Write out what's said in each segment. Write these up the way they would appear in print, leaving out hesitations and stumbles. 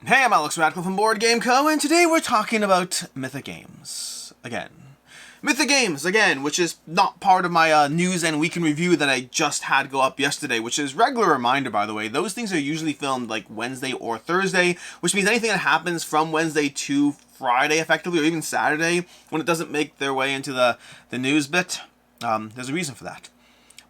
Hey, I'm Alex Radcliffe from Board Game Co., and today we're talking about Mythic Games again. Mythic Games again, which is not part of my news and week in review that I just had go up yesterday, which is regular reminder, by the way. Those things are usually filmed like Wednesday or Thursday, which means anything that happens from Wednesday to Friday, effectively, or even Saturday, when it doesn't make their way into the news bit, there's a reason for that.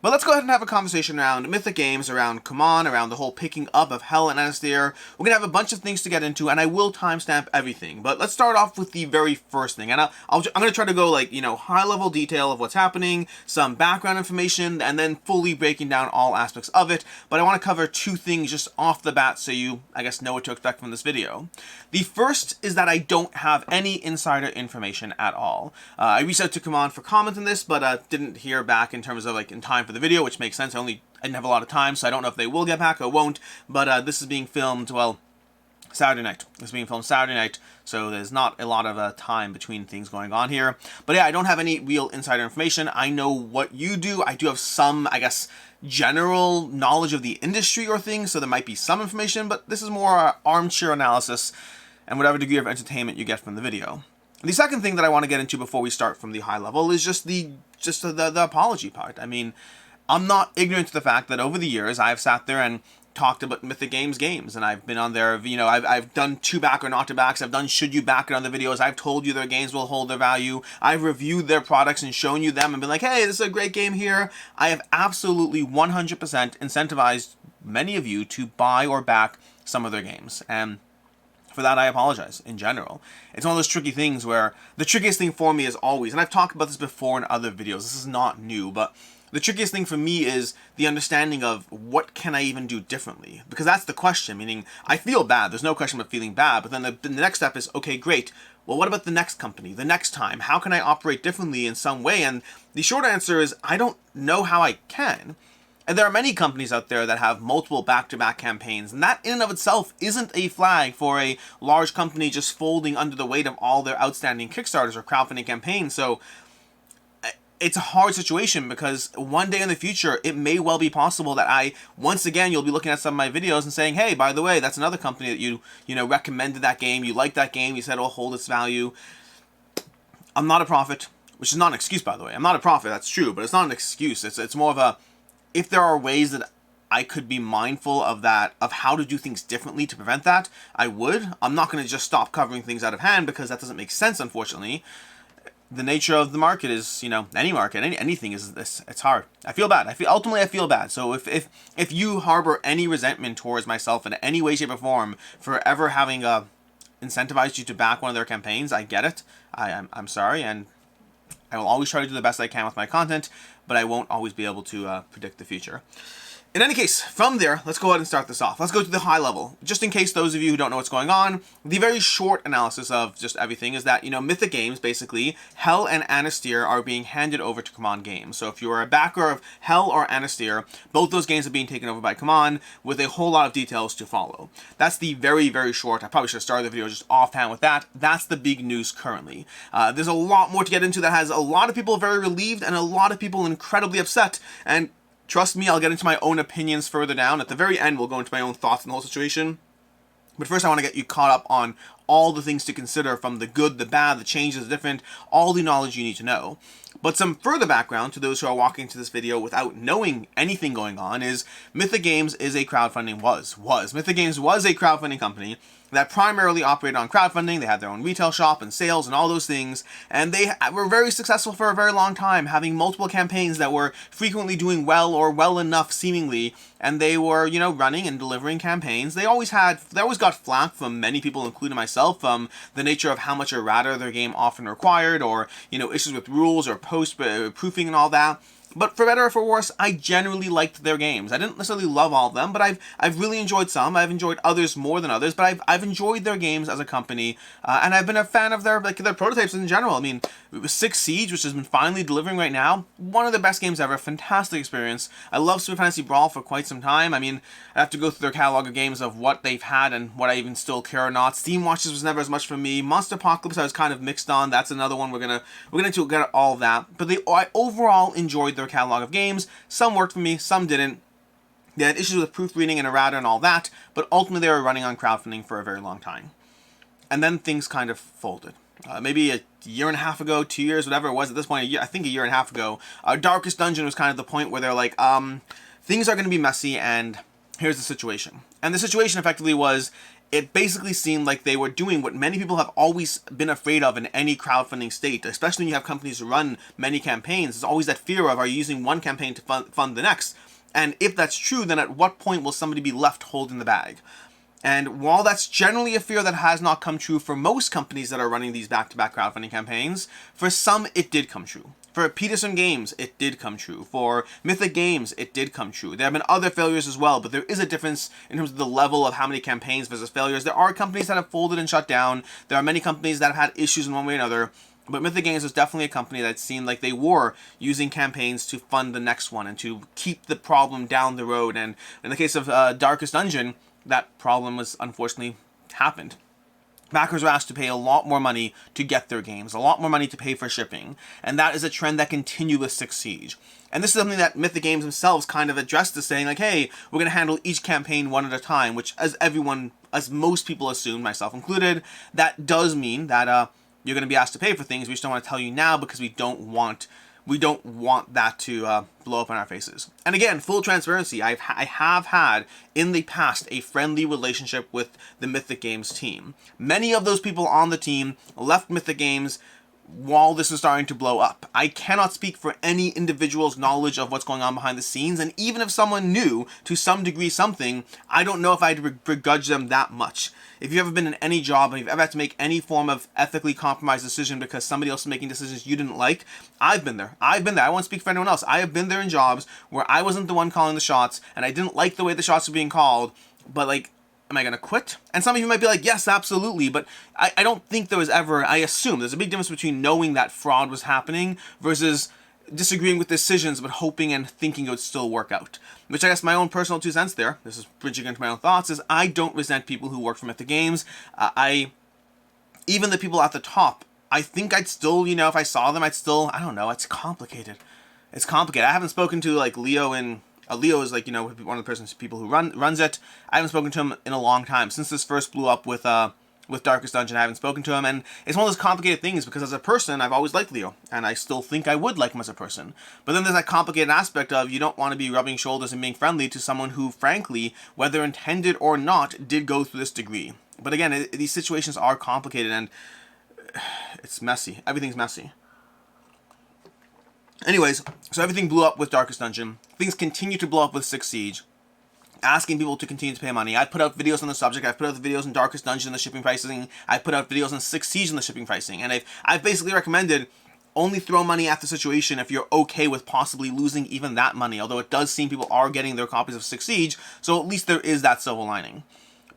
But let's go ahead and have a conversation around Mythic Games, around CMON, around the whole picking up of Hell and Anastyr. We're going to have a bunch of things to get into, and I will timestamp everything. But let's start off with the very first thing. And I'm going to try to go, high-level detail of what's happening, some background information, and then fully breaking down all aspects of it. But I want to cover two things just off the bat so you, I guess, know what to expect from this video. The first is that I don't have any insider information at all. I reached out to CMON for comment on this, but didn't hear back in terms of, in time for the video, which makes sense. I didn't have a lot of time, so I don't know if they will get back or won't, but this is being filmed, Saturday night. It's being filmed Saturday night, so there's not a lot of time between things going on here. But yeah, I don't have any real insider information. I know what you do. I do have some, I guess, general knowledge of the industry or things, so there might be some information, but this is more armchair analysis and whatever degree of entertainment you get from the video. The second thing that I want to get into before we start from the high level is just the apology part. I mean, I'm not ignorant to the fact that over the years I've sat there and talked about Mythic Games games, and I've been on there, I've done to back or not to backs, I've done should you back it on the videos, I've told you their games will hold their value, I've reviewed their products and shown you them and been like, hey, this is a great game here. I have absolutely 100% incentivized many of you to buy or back some of their games, and for that, I apologize in general. It's one of those tricky things where the trickiest thing for me is always, and I've talked about this before in other videos, this is not new, but the trickiest thing for me is the understanding of what can I even do differently? Because that's the question, meaning I feel bad, there's no question about feeling bad, but then the next step is, okay, great, well, what about the next company, the next time? How can I operate differently in some way? And the short answer is, I don't know how I can. And there are many companies out there that have multiple back-to-back campaigns, and that in and of itself isn't a flag for a large company just folding under the weight of all their outstanding Kickstarters or crowdfunding campaigns. So it's a hard situation because one day in the future, it may well be possible that once again, you'll be looking at some of my videos and saying, hey, by the way, that's another company that you recommended that game, you liked that game, you said it'll hold its value. I'm not a prophet, which is not an excuse, by the way. I'm not a prophet, that's true, but it's not an excuse. It's more of a, if there are ways that I could be mindful of that, of how to do things differently to prevent that, I would. I'm not going to just stop covering things out of hand because that doesn't make sense, unfortunately. The nature of the market is, any market, anything is this. It's hard. I feel bad. Ultimately I feel bad. So if you harbor any resentment towards myself in any way, shape, or form for ever having incentivized you to back one of their campaigns, I get it. I'm sorry, and I will always try to do the best I can with my content, but I won't always be able to predict the future. In any case, from there, let's go ahead and start this off. Let's go to the high level. Just in case those of you who don't know what's going on, the very short analysis of just everything is that, Mythic Games, basically, Hell and Anastyr are being handed over to CMON Games. So if you are a backer of Hell or Anastyr, both those games are being taken over by CMON with a whole lot of details to follow. That's the very, very short. I probably should have started the video just offhand with that. That's the big news currently. There's a lot more to get into that has a lot of people very relieved and a lot of people incredibly upset. And trust me, I'll get into my own opinions further down. At the very end, we'll go into my own thoughts on the whole situation. But first, I want to get you caught up on all the things to consider, from the good, the bad, the changes, the different, all the knowledge you need to know. But some further background to those who are walking into this video without knowing anything going on is Mythic Games is a crowdfunding Mythic Games was a crowdfunding company that primarily operated on crowdfunding. They had their own retail shop and sales and all those things, and they were very successful for a very long time, having multiple campaigns that were frequently doing well or well enough seemingly, and they were, running and delivering campaigns. They always got flack from many people, including myself, from the nature of how much errata their game often required, or, issues with rules or post-proofing and all that. But for better or for worse, I generally liked their games. I didn't necessarily love all of them, but I've really enjoyed some. I've enjoyed others more than others, but I've enjoyed their games as a company, and I've been a fan of their prototypes in general. I mean, it was Six Siege, which has been finally delivering right now. One of the best games ever. Fantastic experience. I love Super Fantasy Brawl for quite some time. I mean, I have to go through their catalog of games of what they've had and what I even still care or not. Steam Watches was never as much for me. Monster Apocalypse I was kind of mixed on. That's another one we're gonna get all of that. But I overall enjoyed their catalog of games. Some worked for me, some didn't. They had issues with proofreading and errata and all that, but ultimately they were running on crowdfunding for a very long time. And then things kind of folded. Maybe a year and a half ago, 2 years, whatever it was at this point, I think a year and a half ago, Darkest Dungeon was kind of the point where they're like, things are going to be messy, and here's the situation. And the situation effectively was, it basically seemed like they were doing what many people have always been afraid of in any crowdfunding state, especially when you have companies who run many campaigns. There's always that fear of, are you using one campaign to fund the next? And if that's true, then at what point will somebody be left holding the bag? And while that's generally a fear that has not come true for most companies that are running these back-to-back crowdfunding campaigns, for some it did come true. For Peterson Games, it did come true. For Mythic Games, it did come true. There have been other failures as well, but there is a difference in terms of the level of how many campaigns versus failures. There are companies that have folded and shut down. There are many companies that have had issues in one way or another. But Mythic Games was definitely a company that seemed like they were using campaigns to fund the next one and to keep the problem down the road. And in the case of Darkest Dungeon, that problem was unfortunately happened. Backers were asked to pay a lot more money to get their games, a lot more money to pay for shipping, and that is a trend that continued with Six Siege. And this is something that Mythic Games themselves kind of addressed as saying like, hey, we're going to handle each campaign one at a time, which as most people assume, myself included, that does mean that you're going to be asked to pay for things. We just don't want to tell you now because we don't want that to blow up in our faces. And again, full transparency, I have had in the past a friendly relationship with the Mythic Games team. Many of those people on the team left Mythic Games while this is starting to blow up. I cannot speak for any individual's knowledge of what's going on behind the scenes, and even if someone knew to some degree something, I don't know if I'd begrudge them that much. If you've ever been in any job and you've ever had to make any form of ethically compromised decision because somebody else is making decisions you didn't like, I've been there. I won't speak for anyone else. I have been there in jobs where I wasn't the one calling the shots, and I didn't like the way the shots were being called, but like, am I going to quit? And some of you might be like, yes, absolutely. But I don't think there was ever, I assume there's a big difference between knowing that fraud was happening versus disagreeing with decisions but hoping and thinking it would still work out. Which I guess my own personal 2 cents there, this is bridging into my own thoughts, is I don't resent people who work for Mythic Games. Even the people at the top, I think I'd still, if I saw them, I don't know, it's complicated. It's complicated. I haven't spoken to like Leo in... Leo is like, one of the people who runs it. I haven't spoken to him in a long time. Since this first blew up with Darkest Dungeon, I haven't spoken to him. And it's one of those complicated things because as a person, I've always liked Leo. And I still think I would like him as a person. But then there's that complicated aspect of you don't want to be rubbing shoulders and being friendly to someone who, frankly, whether intended or not, did go through this degree. But again, these situations are complicated and it's messy. Everything's messy. Anyways, so everything blew up with Darkest Dungeon. Things continue to blow up with Six Siege. Asking people to continue to pay money. I put out videos on the subject. I've put out the videos in Darkest Dungeon, the shipping pricing. I put out videos on Six Siege and the shipping pricing. And I've basically recommended only throw money at the situation if you're okay with possibly losing even that money. Although it does seem people are getting their copies of Six Siege, so at least there is that silver lining.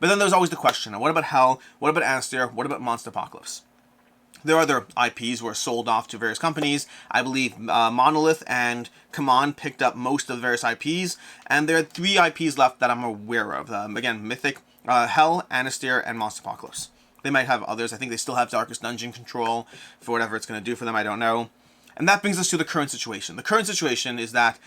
But then there's always the question, what about Hell? What about Anastyr? What about Monster Apocalypse? There are other IPs were sold off to various companies. I believe Monolith and CMON picked up most of the various IPs, and there are 3 IPs left that I'm aware of. Again, Mythic, Hell, Anastyr, and Monster Apocalypse. They might have others. I think they still have Darkest Dungeon control for whatever it's going to do for them. I don't know. And that brings us to the current situation. The current situation is that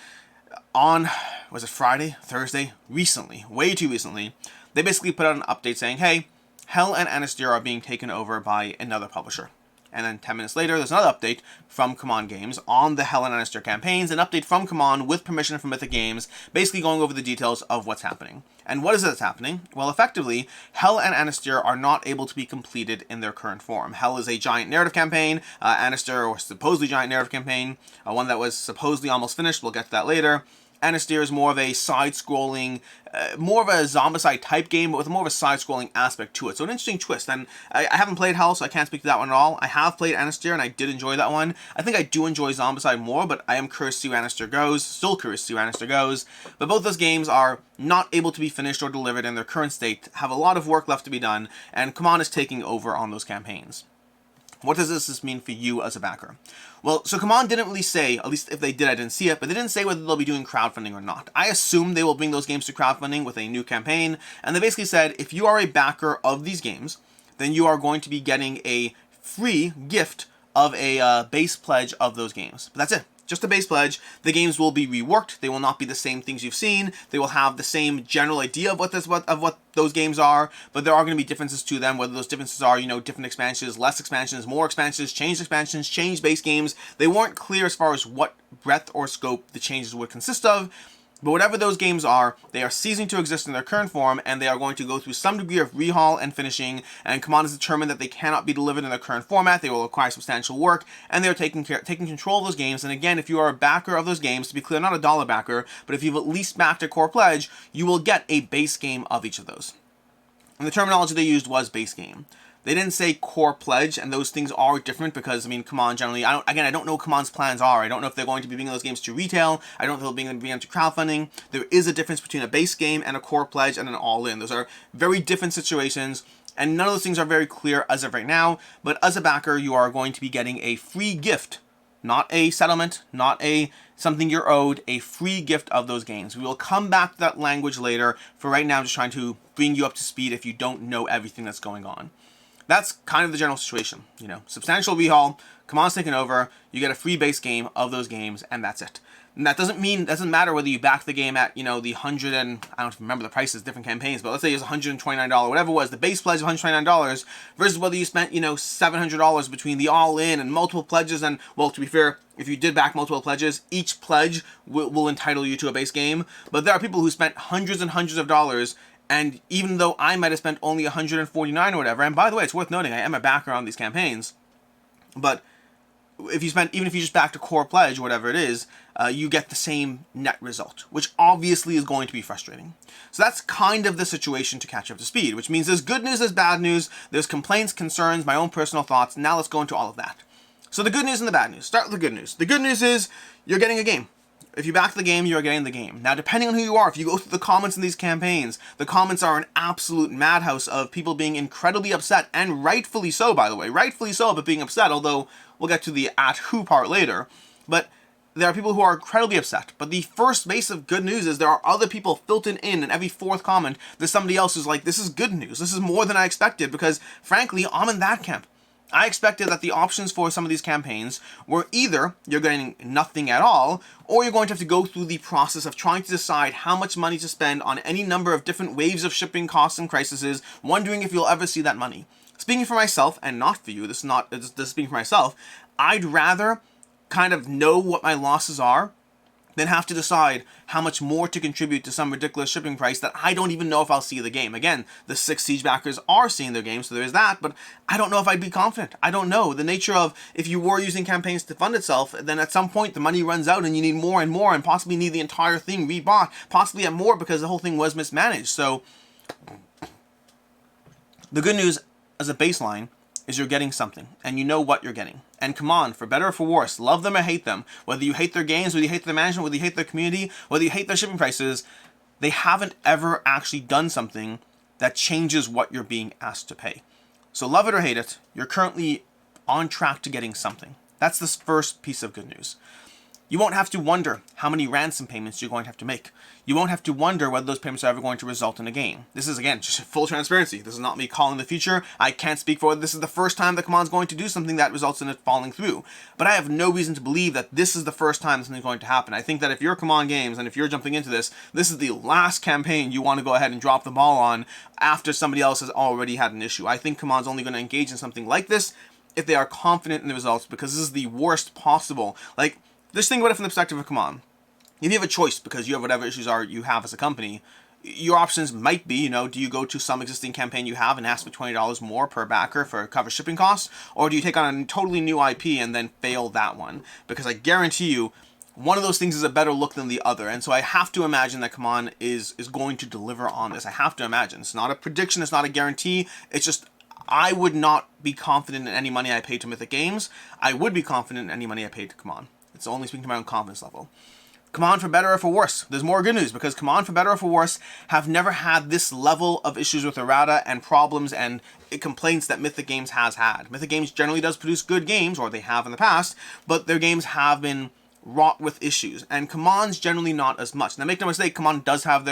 on, was it Friday, Thursday? Recently, way too recently, they basically put out an update saying, hey, Hell and Anastyr are being taken over by another publisher. And then 10 minutes later, there's another update from CMON Games on the Hell and Anastyr campaigns, an update from CMON with permission from Mythic Games, basically going over the details of what's happening. And what is it that's happening? Well, effectively, Hell and Anastyr are not able to be completed in their current form. Hell is a giant narrative campaign, Anastyr, or supposedly giant narrative campaign, one that was supposedly almost finished, we'll get to that later. Anastyr is more of a side-scrolling, more of a Zombicide type game, but with more of a side-scrolling aspect to it. So an interesting twist. And I haven't played Hell, so I can't speak to that one at all. I have played Anastyr, and I did enjoy that one. I think I do enjoy Zombicide more, but I am curious to see where Anastyr goes. Still curious to see where Anastyr goes. But both those games are not able to be finished or delivered in their current state, have a lot of work left to be done, and CMON is taking over on those campaigns. What does this mean for you as a backer? Well, so CMON didn't really say, at least if they did, I didn't see it, but they didn't say whether they'll be doing crowdfunding or not. I assume they will bring those games to crowdfunding with a new campaign, and they basically said, if you are a backer of these games, then you are going to be getting a free gift of a base pledge of those games. But that's it. just a base pledge. The games will be reworked. They will not be the same things you've seen. They will have the same general idea of what those games are, but there are going to be differences to them, whether those differences are, different expansions, less expansions, more expansions, changed base games. They weren't clear as far as what breadth or scope the changes would consist of. But whatever those games are, they are ceasing to exist in their current form, and they are going to go through some degree of rehaul and finishing, and Command has determined that they cannot be delivered in their current format. They will require substantial work, and they're taking control of those games. And again, if you are a backer of those games, to be clear, not a dollar backer, but if you've at least backed a core pledge, you will get a base game of each of those. And the terminology they used was base game. They didn't say core pledge, and those things are different because, Command generally, I don't know what Command's plans are. I don't know if they're going to be bringing those games to retail. I don't know if they're going to bring them to crowdfunding. There is a difference between a base game and a core pledge and an all-in. Those are very different situations, and none of those things are very clear as of right now. But as a backer, you are going to be getting a free gift, not a settlement, not something you're owed, a free gift of those games. We will come back to that language later. For right now, I'm just trying to bring you up to speed if you don't know everything that's going on. That's kind of the general situation, substantial rehaul, Command's taken over, you get a free base game of those games, and that's it. And that doesn't matter whether you back the game at, the 100 and, I don't remember the prices, different campaigns, but let's say it's $129, whatever it was, the base pledge of $129, versus whether you spent, $700 between the all-in and multiple pledges, and, well, to be fair, if you did back multiple pledges, each pledge will entitle you to a base game, but there are people who spent hundreds and hundreds of dollars. And even though I might have spent only $149 or whatever, and by the way, it's worth noting, I am a backer on these campaigns, but even if you just backed a core pledge or whatever it is, you get the same net result, which obviously is going to be frustrating. So that's kind of the situation to catch up to speed, which means there's good news, there's bad news, there's complaints, concerns, my own personal thoughts. Now let's go into all of that. So the good news and the bad news. Start with the good news. The good news is you're getting a game. If you back the game, you are getting the game. Now, depending on who you are, if you go through the comments in these campaigns, the comments are an absolute madhouse of people being incredibly upset, and rightfully so, by the way. Rightfully so, but being upset, although we'll get to the at who part later. But there are people who are incredibly upset. But the first base of good news is there are other people filtered in, and every fourth comment, there's somebody else who's like, this is good news. This is more than I expected, because, frankly, I'm in that camp. I expected that the options for some of these campaigns were either you're getting nothing at all, or you're going to have to go through the process of trying to decide how much money to spend on any number of different waves of shipping costs and crises, wondering if you'll ever see that money. Speaking for myself, and not for you, this is speaking for myself, I'd rather kind of know what my losses are than have to decide how much more to contribute to some ridiculous shipping price that I don't even know if I'll see the game. Again, the 6 Siege backers are seeing their game, so there is that, but I don't know if I'd be confident. I don't know. The nature of, if you were using campaigns to fund itself, then at some point the money runs out and you need more and more, and possibly need the entire thing rebought, possibly at more because the whole thing was mismanaged. So, the good news as a baseline is you're getting something, and you know what you're getting. And come on, for better or for worse, love them or hate them, whether you hate their games, whether you hate their management, whether you hate their community, whether you hate their shipping prices, they haven't ever actually done something that changes what you're being asked to pay. So love it or hate it, you're currently on track to getting something. That's the first piece of good news. You won't have to wonder how many ransom payments you're going to have to make. You won't have to wonder whether those payments are ever going to result in a game. This is, again, just full transparency. This is not me calling the future. I can't speak for whether this is the first time that Command's going to do something that results in it falling through. But I have no reason to believe that this is the first time something's going to happen. I think that if you're Command Games and if you're jumping into this, this is the last campaign you want to go ahead and drop the ball on after somebody else has already had an issue. I think Command's only going to engage in something like this if they are confident in the results, because this is the worst possible. Like, just think about it from the perspective of Command. If you have a choice because you have whatever issues you have as a company, your options might be, do you go to some existing campaign you have and ask for $20 more per backer for cover shipping costs, or do you take on a totally new IP and then fail that one? Because I guarantee you, one of those things is a better look than the other, and so I have to imagine that Command is going to deliver on this. I have to imagine. It's not a prediction, it's not a guarantee, it's just, I would not be confident in any money I paid to Mythic Games. I would be confident in any money I paid to Command. It's only speaking to my own confidence level. Command, for better or for worse, there's more good news, because Command, for better or for worse, have never had this level of issues with errata and problems and complaints that Mythic Games has had. Mythic Games generally does produce good games, or they have in the past, but their games have been wrought with issues, and CMON's generally not as much. Now, make no mistake, CMON does have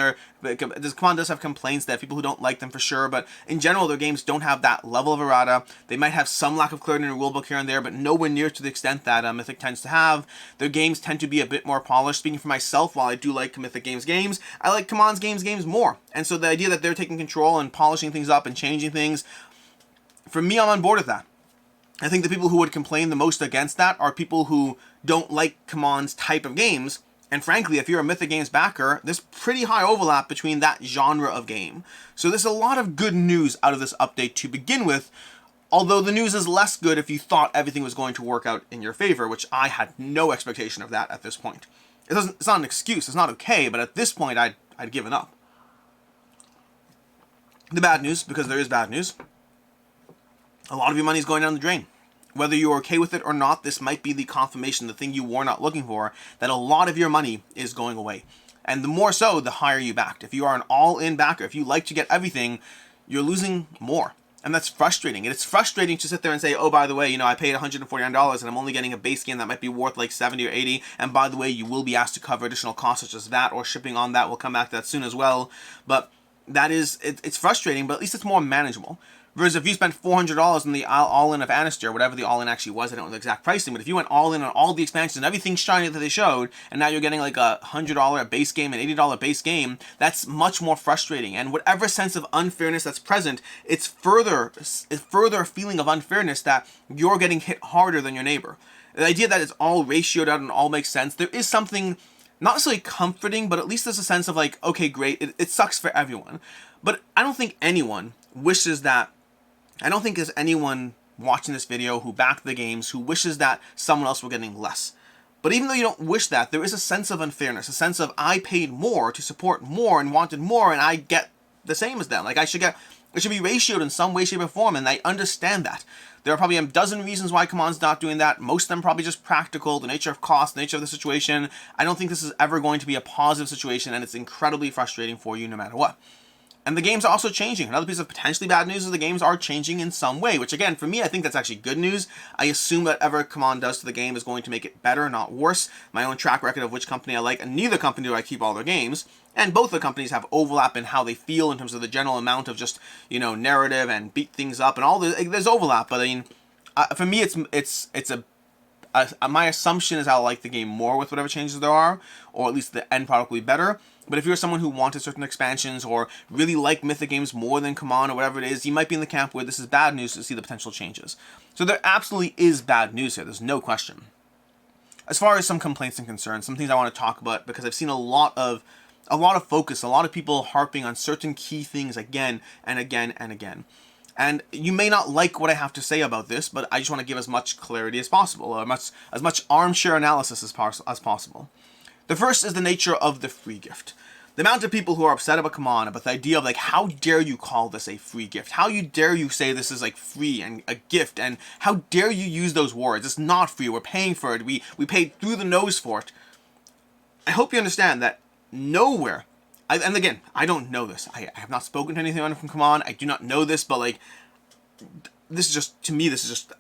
complaints. They have people who don't like them for sure, but in general, their games don't have that level of errata. They might have some lack of clarity in the rulebook here and there, but nowhere near to the extent that Mythic tends to have. Their games tend to be a bit more polished. Speaking for myself, while I do like Mythic games, I like CMON's games more. And so the idea that they're taking control and polishing things up and changing things, for me, I'm on board with that. I think the people who would complain the most against that are people who don't like CMON's type of games. And frankly, if you're a Mythic Games backer, there's pretty high overlap between that genre of game. So there's a lot of good news out of this update to begin with, although the news is less good if you thought everything was going to work out in your favor, which I had no expectation of that at this point. It's not an excuse, it's not okay, but at this point I'd given up. The bad news, because there is bad news, a lot of your money is going down the drain. Whether you're okay with it or not, this might be the confirmation, the thing you were not looking for, that a lot of your money is going away. And the more so, the higher you backed. If you are an all-in backer, if you like to get everything, you're losing more. And that's frustrating. And it's frustrating to sit there and say, oh, by the way, I paid $149 and I'm only getting a base game that might be worth like $70 or $80. And by the way, you will be asked to cover additional costs such as VAT or shipping on that. We'll come back to that soon as well. But it's frustrating, but at least it's more manageable. Whereas if you spent $400 on the all-in of Anastyr, whatever the all-in actually was, I don't know the exact pricing, but if you went all-in on all the expansions and everything shiny that they showed, and now you're getting like a $100 base game, an $80 base game, that's much more frustrating. And whatever sense of unfairness that's present, it's further a feeling of unfairness that you're getting hit harder than your neighbor. The idea that it's all ratioed out and all makes sense, there is something not necessarily comforting, but at least there's a sense of like, okay, great, it sucks for everyone. But I don't think anyone wishes that. I don't think there's anyone watching this video who backed the games who wishes that someone else were getting less. But even though you don't wish that, there is a sense of unfairness, a sense of I paid more to support more and wanted more, and I get the same as them. Like it should be ratioed in some way, shape, or form, and I understand that. There are probably a dozen reasons why CMON's not doing that. Most of them probably just practical, the nature of cost, the nature of the situation. I don't think this is ever going to be a positive situation, and it's incredibly frustrating for you no matter what. And the games are also changing. Another piece of potentially bad news is the games are changing in some way, which again, for me, I think that's actually good news. I assume that whatever CMON does to the game is going to make it better, not worse. My own track record of which company I like, and neither company do I keep all their games. And both the companies have overlap in how they feel in terms of the general amount of just, narrative and beat things up and all there's overlap. But I mean, for me, my assumption is I'll like the game more with whatever changes there are, or at least the end product will be better. But if you're someone who wanted certain expansions or really like Mythic Games more than CMON or whatever it is, you might be in the camp where this is bad news to see the potential changes. So there absolutely is bad news here. There's no question. As far as some complaints and concerns, some things I want to talk about because I've seen a lot of focus, a lot of people harping on certain key things again and again and again. And you may not like what I have to say about this, but I just want to give as much clarity as possible, or as much armchair analysis as possible. The first is the nature of the free gift. The amount of people who are upset about CMON, about the idea of like, how dare you call this a free gift? How dare you say this is like free and a gift? And how dare you use those words? It's not free. We're paying for it. We paid through the nose for it. I hope you understand that nowhere, and again, I don't know this. I have not spoken to anyone from CMON. I do not know this, but like, this is just, to me, this is just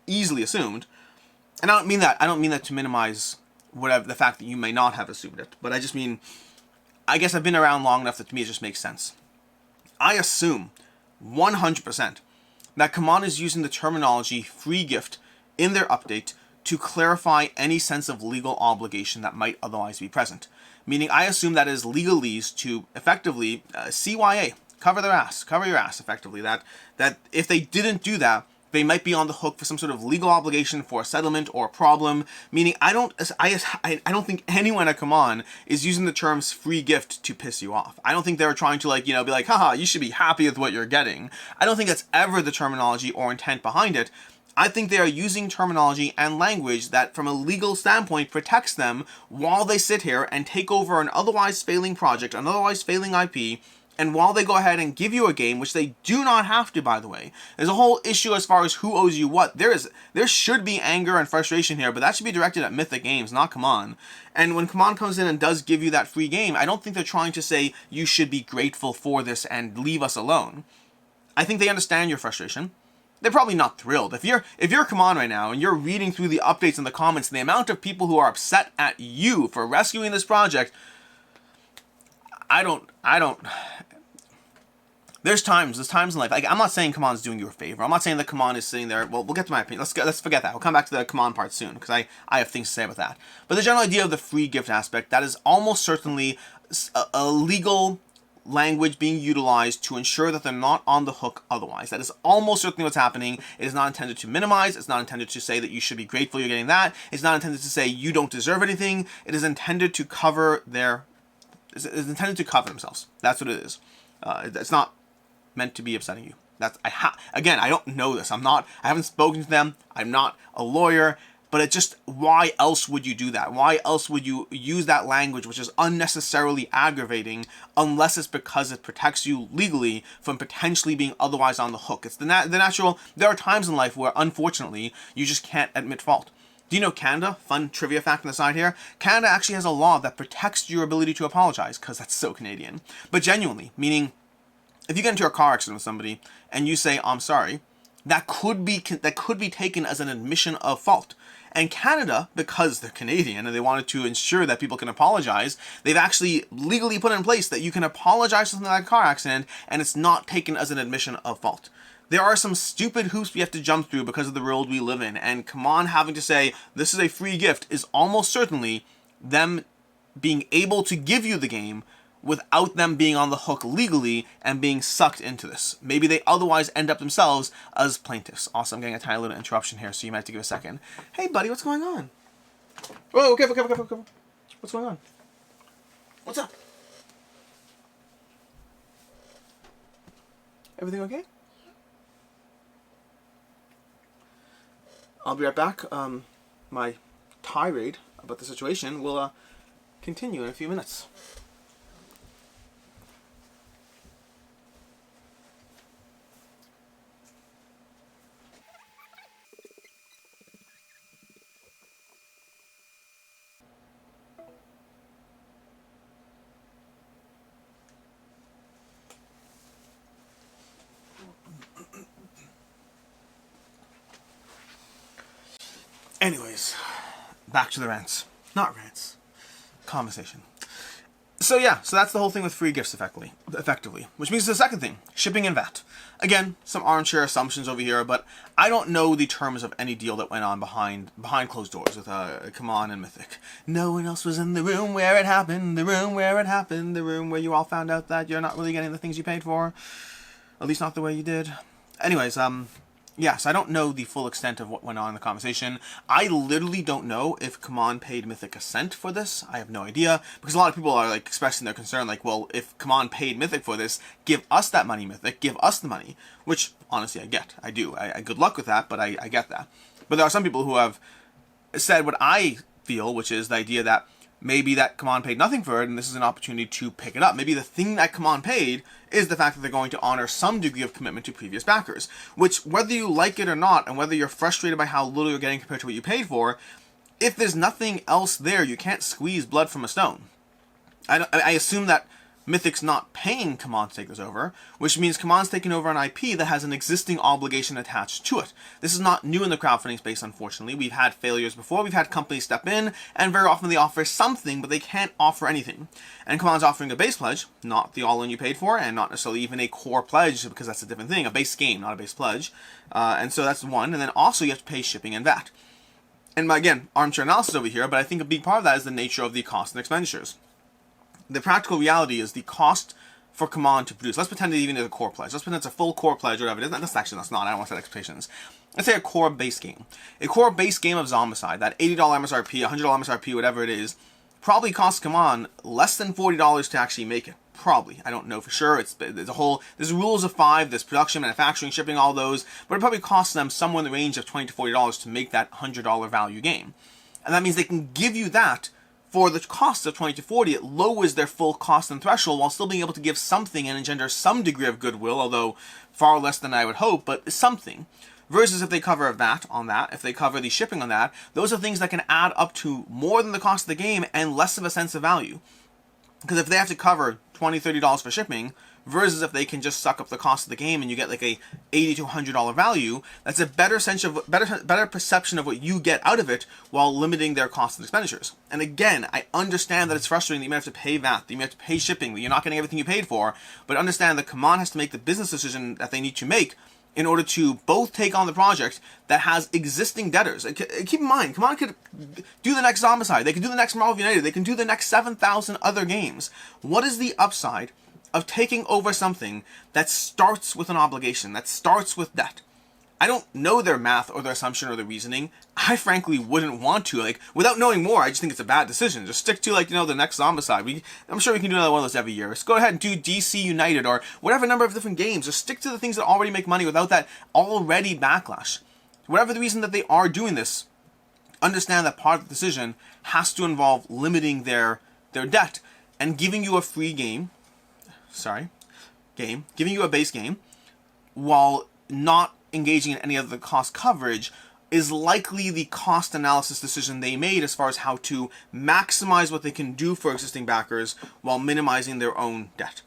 easily assumed. And I don't mean that to minimize whatever the fact that you may not have assumed it, but I just mean, I guess I've been around long enough that to me it just makes sense. I assume 100% that CMON is using the terminology free gift in their update to clarify any sense of legal obligation that might otherwise be present. Meaning I assume that is legalese to effectively CYA, cover your ass effectively, that if they didn't do that, they might be on the hook for some sort of legal obligation for a settlement or a problem. Meaning, I don't think anyone at CMON is using the terms free gift to piss you off. I don't think they're trying to be like, haha, you should be happy with what you're getting. I don't think that's ever the terminology or intent behind it. I think they are using terminology and language that, from a legal standpoint, protects them while they sit here and take over an otherwise failing project, an otherwise failing IP. And while they go ahead and give you a game, which they do not have to, by the way, there's a whole issue as far as who owes you what. There should be anger and frustration here, but that should be directed at Mythic Games, not CMON. And when CMON comes in and does give you that free game, I don't think they're trying to say you should be grateful for this and leave us alone. I think they understand your frustration. they're probably not thrilled. If you're Command right now and you're reading through the updates in the comments and the amount of people who are upset at you for rescuing this project, I don't. There's times in life. Like, I'm not saying Command's doing you a favor. I'm not saying that Command is sitting there. Well, we'll get to my opinion. Let's forget that. We'll come back to the Command part soon because I have things to say about that. But the general idea of the free gift aspect, that is almost certainly a legal language being utilized to ensure that they're not on the hook otherwise. That is almost certainly what's happening. It is not intended to minimize. It's not intended to say that you should be grateful you're getting that. It's not intended to say you don't deserve anything. It is intended to cover It's intended to cover themselves. That's what it is. It's not meant to be upsetting you. Again, I don't know this. I haven't spoken to them. I'm not a lawyer. But it just, why else would you do that? Why else would you use that language, which is unnecessarily aggravating, unless it's because it protects you legally from potentially being otherwise on the hook? It's the natural. There are times in life where, unfortunately, you just can't admit fault. Do you know Canada? Fun trivia fact on the side here. Canada actually has a law that protects your ability to apologize, because that's so Canadian. But genuinely, meaning, if you get into a car accident with somebody and you say, "I'm sorry," that could be taken as an admission of fault. And Canada, because they're Canadian and they wanted to ensure that people can apologize, they've actually legally put in place that you can apologize for something like a car accident and it's not taken as an admission of fault. There are some stupid hoops we have to jump through because of the world we live in, and Command having to say this is a free gift is almost certainly them being able to give you the game without them being on the hook legally and being sucked into this. Maybe they otherwise end up themselves as plaintiffs. Also, I'm getting a tiny little interruption here, so you might have to give a second. Hey, buddy, what's going on? Whoa, careful. What's going on? What's up? Everything okay? I'll be right back. My tirade about the situation will continue in a few minutes. Anyways, back to the rants. Not rants. Conversation. So that's the whole thing with free gifts effectively. Which means the second thing, shipping and VAT. Again, some armchair assumptions over here, but I don't know the terms of any deal that went on behind closed doors with Command and Mythic. No one else was in the room where it happened, the room where you all found out that you're not really getting the things you paid for. At least not the way you did. Anyways, yes, I don't know the full extent of what went on in the conversation. I literally don't know if Command paid Mythic a cent for this. I have no idea. Because a lot of people are like expressing their concern, like, well, if Command paid Mythic for this, give us that money, Mythic. Give us the money. Which, honestly, I get. I do. I good luck with that, but I get that. But there are some people who have said what I feel, which is the idea that maybe that Command paid nothing for it, and this is an opportunity to pick it up. Maybe the thing that Command paid is the fact that they're going to honor some degree of commitment to previous backers. Which, whether you like it or not, and whether you're frustrated by how little you're getting compared to what you paid for, if there's nothing else there, you can't squeeze blood from a stone. I assume that Mythic's not paying Command to take this over, which means Command's taking over an IP that has an existing obligation attached to it. This is not new in the crowdfunding space, unfortunately. We've had failures before, we've had companies step in, and very often they offer something, but they can't offer anything. And Command's offering a base pledge, not the all-in you paid for, and not necessarily even a core pledge, because that's a different thing, a base game, not a base pledge. And so that's one, and then also you have to pay shipping and VAT. And again, armchair analysis over here, but I think a big part of that is the nature of the costs and expenditures. The practical reality is the cost for Command to produce. Let's pretend it even is a core pledge. Let's pretend it's a full core pledge or whatever it is. That's not. I don't want to set expectations. Let's say a core base game. A core base game of Zombicide, that $80 MSRP, $100 MSRP, whatever it is, probably costs Command less than $40 to actually make it. Probably. I don't know for sure. There's rules of 5, there's production, manufacturing, shipping, all those, but it probably costs them somewhere in the range of $20 to $40 to make that $100 value game. And that means they can give you that for the cost of 20 to 40, it lowers their full cost and threshold while still being able to give something and engender some degree of goodwill, although far less than I would hope, but something. Versus if they cover a VAT on that, if they cover the shipping on that, those are things that can add up to more than the cost of the game and less of a sense of value. Because if they have to cover $20, $30 for shipping versus if they can just suck up the cost of the game and you get like a $80 to $100 value. That's a better sense of better perception of what you get out of it while limiting their costs and expenditures. And again, I understand that it's frustrating that you may have to pay VAT, that you may have to pay shipping, that you're not getting everything you paid for, but understand that Command has to make the business decision that they need to make in order to both take on the project that has existing debtors. Keep in mind, Command could do the next Zombicide, they could do the next Marvel United, they can do the next 7,000 other games. What is the upside of taking over something that starts with an obligation, that starts with debt? I don't know their math or their assumption or their reasoning. I frankly wouldn't want to. Like, without knowing more, I just think it's a bad decision. Just stick to, like, the next Zombicide. I'm sure we can do another one of those every year. Just go ahead and do DC United or whatever number of different games. Just stick to the things that already make money without that already backlash. Whatever the reason that they are doing this, understand that part of the decision has to involve limiting their debt and giving you a free game. Giving you a base game while not engaging in any of the cost coverage is likely the cost analysis decision they made as far as how to maximize what they can do for existing backers while minimizing their own debt.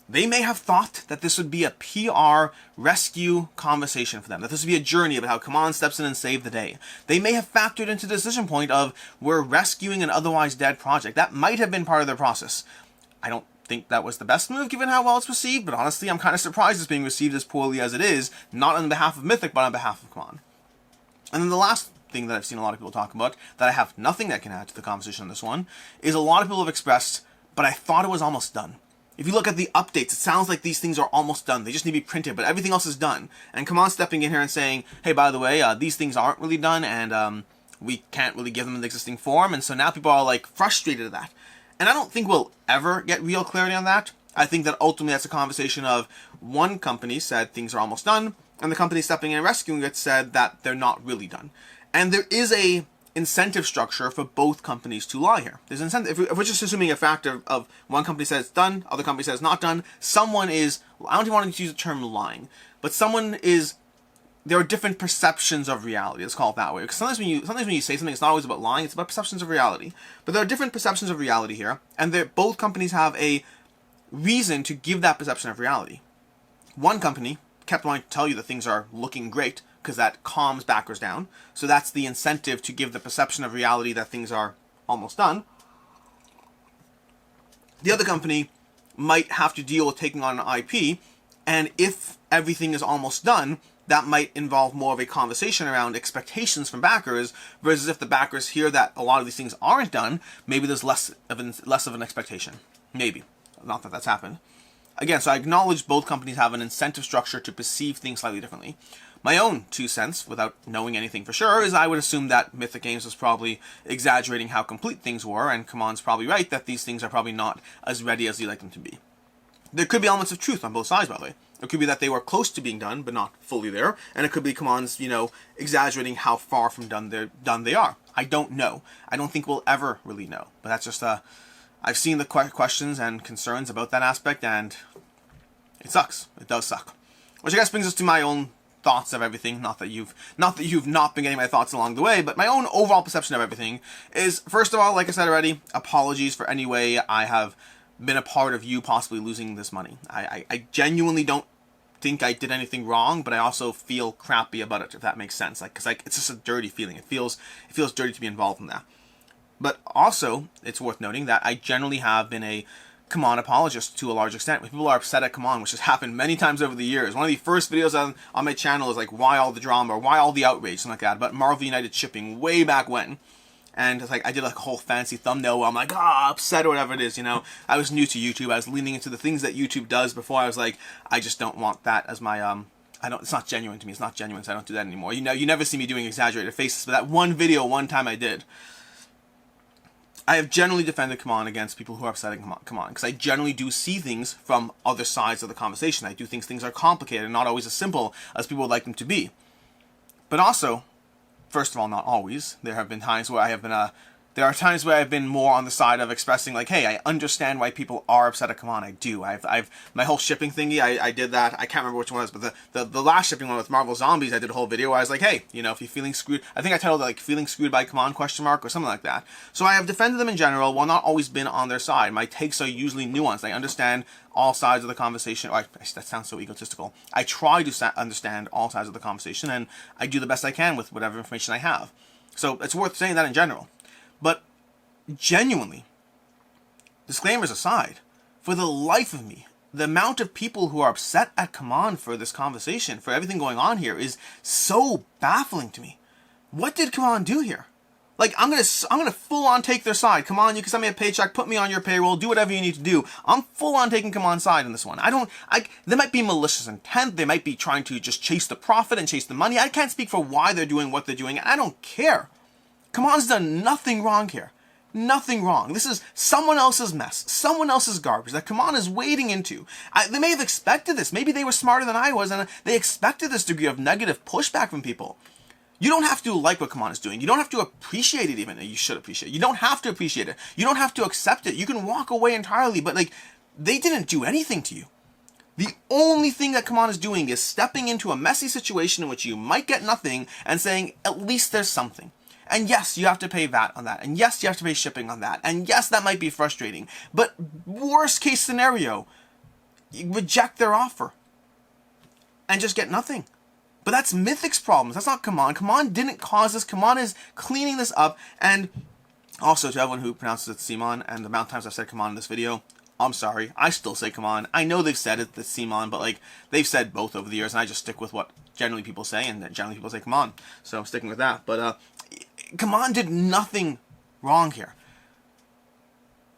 They may have thought that this would be a PR rescue conversation for them, that this would be a journey about how Command steps in and save the day. They may have factored into the decision point of, we're rescuing an otherwise dead project. That might have been part of their process. I don't think that was the best move given how well it's received, but honestly I'm kind of surprised it's being received as poorly as it is, not on behalf of Mythic but on behalf of Command. And then the last thing that I've seen a lot of people talk about, that I have nothing that can add to the conversation on this one, is a lot of people have expressed, but I thought it was almost done. If you look at the updates, it sounds like these things are almost done. They just need to be printed, but everything else is done. And Command stepping in here and saying, hey, by the way, these things aren't really done, and we can't really give them the existing form, and so now people are like frustrated at that. And I don't think we'll ever get real clarity on that. I think that ultimately that's a conversation of one company said things are almost done, and the company stepping in and rescuing it said that they're not really done. And there is a incentive structure for both companies to lie here. There's incentive. If we're just assuming a fact of one company says it's done, other company says not done, someone is, I don't even want to use the term lying, but someone is, there are different perceptions of reality. Let's call it that way. Because sometimes when you say something, it's not always about lying. It's about perceptions of reality. But there are different perceptions of reality here, and both companies have a reason to give that perception of reality. One company kept wanting to tell you that things are looking great because that calms backers down. So that's the incentive to give the perception of reality that things are almost done. The other company might have to deal with taking on an IP, and if everything is almost done, that might involve more of a conversation around expectations from backers, versus if the backers hear that a lot of these things aren't done, maybe there's less of an expectation. Maybe. Not that that's happened. Again, so I acknowledge both companies have an incentive structure to perceive things slightly differently. My own 2 cents, without knowing anything for sure, is I would assume that Mythic Games was probably exaggerating how complete things were, and Command's probably right that these things are probably not as ready as you'd like them to be. There could be elements of truth on both sides, by the way. It could be that they were close to being done, but not fully there. And it could be Command's, exaggerating how far from done they are. I don't know. I don't think we'll ever really know. But that's just, I've seen the questions and concerns about that aspect, and it sucks. It does suck. Which I guess brings us to my own thoughts of everything. Not that you've not been getting my thoughts along the way, but my own overall perception of everything is, first of all, like I said already, apologies for any way I have been a part of you possibly losing this money. I genuinely don't think I did anything wrong, but I also feel crappy about it, if that makes sense. Because it's just a dirty feeling. It feels dirty to be involved in that. But also, it's worth noting that I generally have been a Command apologist to a large extent. When people are upset at Command, which has happened many times over the years. One of the first videos on my channel is like, why all the drama, or why all the outrage, something like that, about Marvel United shipping way back when. And it's like, I did like a whole fancy thumbnail where I'm like, upset or whatever it is, I was new to YouTube. I was leaning into the things that YouTube does before. I was like, I just don't want that as my, it's not genuine to me. It's not genuine, so I don't do that anymore. You never see me doing exaggerated faces, but that one video, one time I did. I have generally defended Command against people who are upsetting Command, because I generally do see things from other sides of the conversation. I do think things are complicated and not always as simple as people would like them to be. But also, first of all, not always. There have been times where I have been There are times where I've been more on the side of expressing like, hey, I understand why people are upset at Command. I do. I've my whole shipping thingy, I did that. I can't remember which one it was, but the last shipping one with Marvel Zombies, I did a whole video where I was like, hey, you know, if you're feeling screwed, I think I titled it like feeling screwed by Command or something like that. So I have defended them in general while not always been on their side. My takes are usually nuanced. I understand all sides of the conversation. That sounds so egotistical. I try to understand all sides of the conversation, and I do the best I can with whatever information I have. So it's worth saying that in general. But genuinely, disclaimers aside, for the life of me, the amount of people who are upset at Command for this conversation, for everything going on here, is so baffling to me. What did Command do here? Like, I'm gonna full on take their side. Come on, you can send me a paycheck, put me on your payroll, do whatever you need to do. I'm full on taking Command's side in this one. There might be malicious intent. They might be trying to just chase the profit and chase the money. I can't speak for why they're doing what they're doing. I don't care. Command's done nothing wrong here. Nothing wrong. This is someone else's mess, someone else's garbage that Command is wading into. They may have expected this. Maybe they were smarter than I was, and they expected this degree of negative pushback from people. You don't have to like what Command is doing. You don't have to appreciate it even. You should appreciate it. You don't have to appreciate it. You don't have to accept it. You can walk away entirely, but like, they didn't do anything to you. The only thing that Command is doing is stepping into a messy situation in which you might get nothing and saying, at least there's something. And yes, you have to pay VAT on that. And yes, you have to pay shipping on that. And yes, that might be frustrating. But worst case scenario, you reject their offer and just get nothing. But that's Mythic's problems. That's not Command. Command didn't cause this. Command is cleaning this up. And also to everyone who pronounces it Simon, and the amount of times I've said Command in this video, I'm sorry. I still say Command. I know they've said it's Simon, but like, they've said both over the years, and I just stick with what generally people say, and generally people say Command. So I'm sticking with that. But Command did nothing wrong here.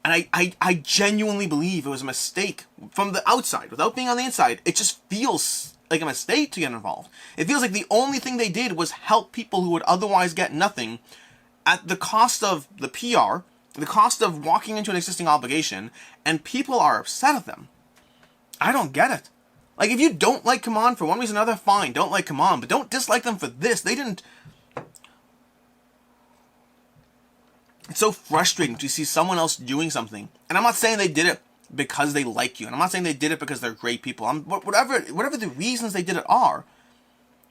And I genuinely believe it was a mistake from the outside. Without being on the inside, it just feels like a mistake to get involved. It feels like the only thing they did was help people who would otherwise get nothing at the cost of the PR, the cost of walking into an existing obligation, and people are upset at them. I don't get it. Like, if you don't like Command for one reason or another, fine, don't like Command, but don't dislike them for this. They didn't... It's so frustrating to see someone else doing something. And I'm not saying they did it because they like you. And I'm not saying they did it because they're great people. Whatever the reasons they did it are,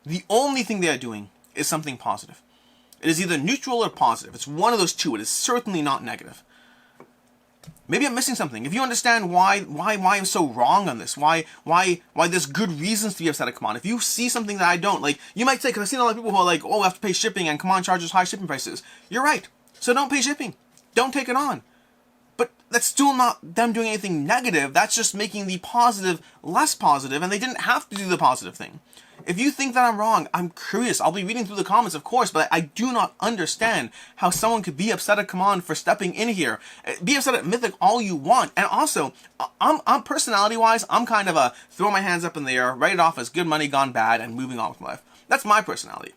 the only thing they are doing is something positive. It is either neutral or positive. It's one of those two. It is certainly not negative. Maybe I'm missing something. If you understand why I'm so wrong on this, why there's good reasons to be upset at Command. If you see something that I don't, like, you might say, because I've seen a lot of people who are like, oh, I have to pay shipping and Command charges high shipping prices. You're right. So don't pay shipping. Don't take it on. But that's still not them doing anything negative. That's just making the positive less positive, and they didn't have to do the positive thing. If you think that I'm wrong, I'm curious. I'll be reading through the comments, of course, but I do not understand how someone could be upset at Command for stepping in here. Be upset at Mythic all you want. And also, I'm personality-wise, I'm kind of a throw my hands up in the air, write it off as good money gone bad, and moving on with my life. That's my personality.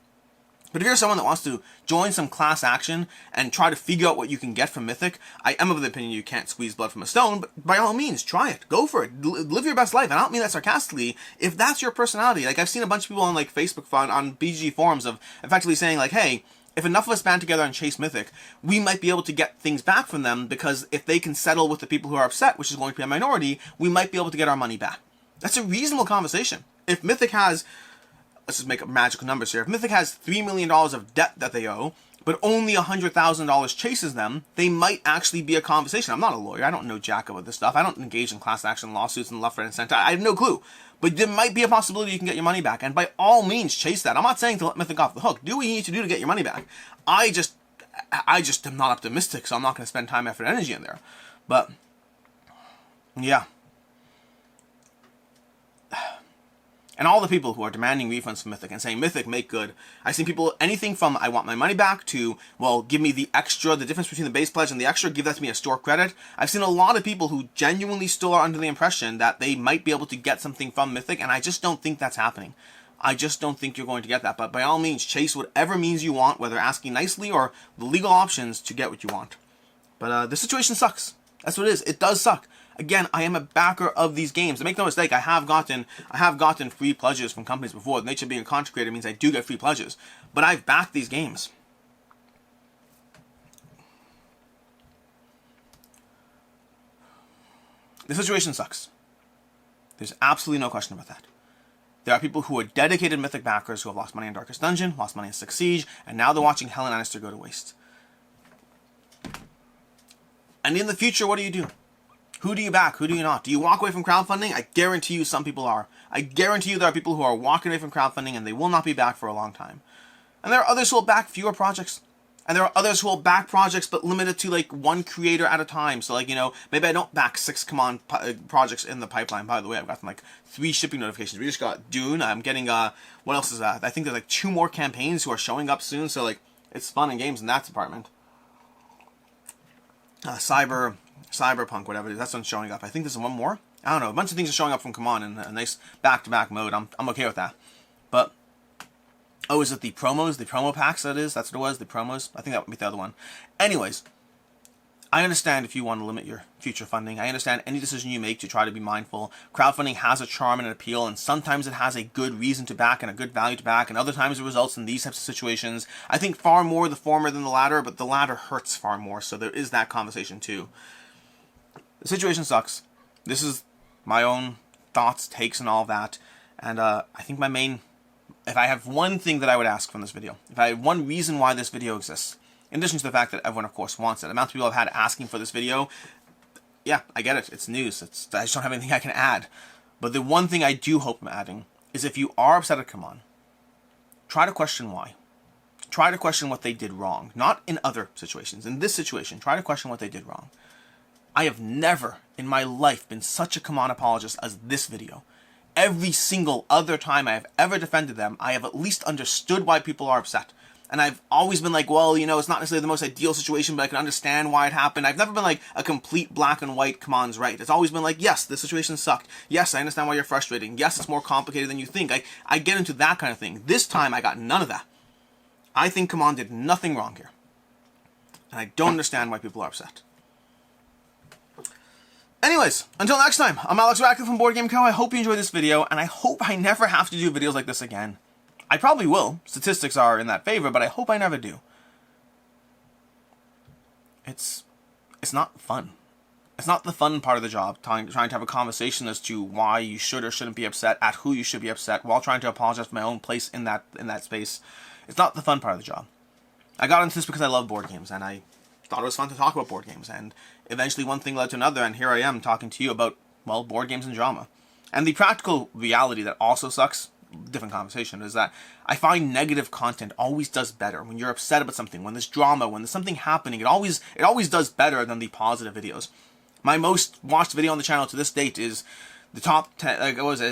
But if you're someone that wants to join some class action and try to figure out what you can get from Mythic, I am of the opinion you can't squeeze blood from a stone, but by all means, try it. Go for it. Live your best life. And I don't mean that sarcastically. If that's your personality, like, I've seen a bunch of people on, like, Facebook on BG forums of effectively saying, like, hey, if enough of us band together and chase Mythic, we might be able to get things back from them, because if they can settle with the people who are upset, which is going to be a minority, we might be able to get our money back. That's a reasonable conversation. If Mythic has... Let's just make up magical numbers here. If Mythic has $3 million of debt that they owe, but only $100,000 chases them, they might actually be a conversation. I'm not a lawyer. I don't know jack about this stuff. I don't engage in class action lawsuits and left, right, and center. I have no clue. But there might be a possibility you can get your money back. And by all means, chase that. I'm not saying to let Mythic off the hook. Do what you need to do to get your money back. I just am not optimistic, so I'm not going to spend time, effort, and energy in there. But, yeah. And all the people who are demanding refunds from Mythic and saying, Mythic, make good. I've seen people, anything from, I want my money back, to, well, give me the extra, the difference between the base pledge and the extra, give that to me as store credit. I've seen a lot of people who genuinely still are under the impression that they might be able to get something from Mythic, and I just don't think that's happening. I just don't think you're going to get that. But by all means, chase whatever means you want, whether asking nicely or the legal options to get what you want. But the situation sucks. That's what it is. It does suck. Again, I am a backer of these games. And make no mistake, I have gotten free pledges from companies before. The nature of being a content creator means I do get free pledges. But I've backed these games. The situation sucks. There's absolutely no question about that. There are people who are dedicated Mythic backers who have lost money in Darkest Dungeon, lost money in Six Siege, and now they're watching Hell and Anastyr go to waste. And in the future, what do you do? Who do you back? Who do you not? Do you walk away from crowdfunding? I guarantee you some people are. I guarantee you there are people who are walking away from crowdfunding and they will not be back for a long time. And there are others who will back fewer projects. And there are others who will back projects but limited to like one creator at a time. So like, you know, maybe I don't back 6 projects in the pipeline. By the way, I've gotten like 3 shipping notifications. We just got Dune. I'm getting, what else is that? I think there's like 2 more campaigns who are showing up soon. So like, it's fun and games in that department. Cyberpunk, whatever it is, that's one showing up. I think there's one more. I don't know. A bunch of things are showing up from Come On in a nice back-to-back mode. I'm okay with that. But, oh, is it the promos? The promo packs, that is? That's what it was? The promos? I think that would be the other one. Anyways, I understand if you want to limit your future funding. I understand any decision you make to try to be mindful. Crowdfunding has a charm and an appeal, and sometimes it has a good reason to back and a good value to back, and other times it results in these types of situations. I think far more the former than the latter, but the latter hurts far more, so there is that conversation too. The situation sucks. This is my own thoughts, takes, and all of that, and I think my main... If I have one thing that I would ask from this video, if I have one reason why this video exists, in addition to the fact that everyone, of course, wants it. The amount of people I've had asking for this video, yeah, I get it. It's news. I just don't have anything I can add. But the one thing I do hope I'm adding is if you are upset at Come On, try to question why. Try to question what they did wrong. Not in other situations. In this situation, try to question what they did wrong. I have never in my life been such a Come On apologist as this video. Every single other time I have ever defended them, I have at least understood why people are upset. And I've always been like, well, you know, it's not necessarily the most ideal situation, but I can understand why it happened. I've never been like a complete black and white, Come On's right. It's always been like, yes, the situation sucked. Yes, I understand why you're frustrating. Yes, it's more complicated than you think. I get into that kind of thing. This time, I got none of that. I think Come On did nothing wrong here. And I don't understand why people are upset. Anyways, until next time, I'm Alex Radcliffe from Board Game Co. I hope you enjoyed this video, and I hope I never have to do videos like this again. I probably will. Statistics are in that favor, but I hope I never do. It's not fun. It's not the fun part of the job, trying to have a conversation as to why you should or shouldn't be upset, at who you should be upset, while trying to apologize for my own place in that space. It's not the fun part of the job. I got into this because I love board games, and I thought it was fun to talk about board games, and eventually one thing led to another, and here I am talking to you about, well, board games and drama. And the practical reality that also sucks, different conversation, is that I find negative content always does better when you're upset about something, when there's drama, when there's something happening. It always does better than the positive videos. My most watched video on the channel to this date is the top 10, like it was,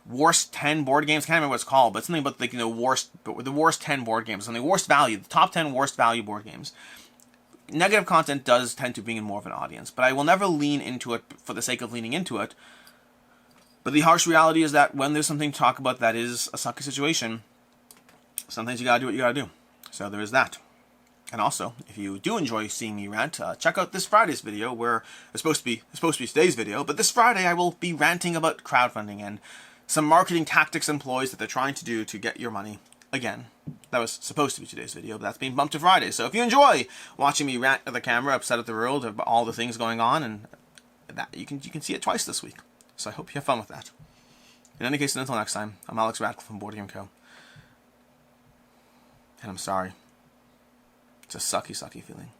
worst 10 board games. I can't remember what it's called, but it's something about like, you know, the worst 10 board games, and the worst value, the top 10 worst value board games. Negative content does tend to bring in more of an audience, but I will never lean into it for the sake of leaning into it. But the harsh reality is that when there's something to talk about that is a sucky situation, sometimes you gotta do what you gotta do. So there is that. And also, if you do enjoy seeing me rant, check out this Friday's video, where it's supposed to be today's video, but this Friday I will be ranting about crowdfunding and some marketing tactics and ploys that they're trying to do to get your money. Again, that was supposed to be today's video, but that's being bumped to Friday. So if you enjoy watching me rant at the camera, upset at the world, about all the things going on, and that you can see it twice this week. So I hope you have fun with that. In any case, until next time, I'm Alex Radcliffe from Board Game Co. And I'm sorry. It's a sucky, sucky feeling.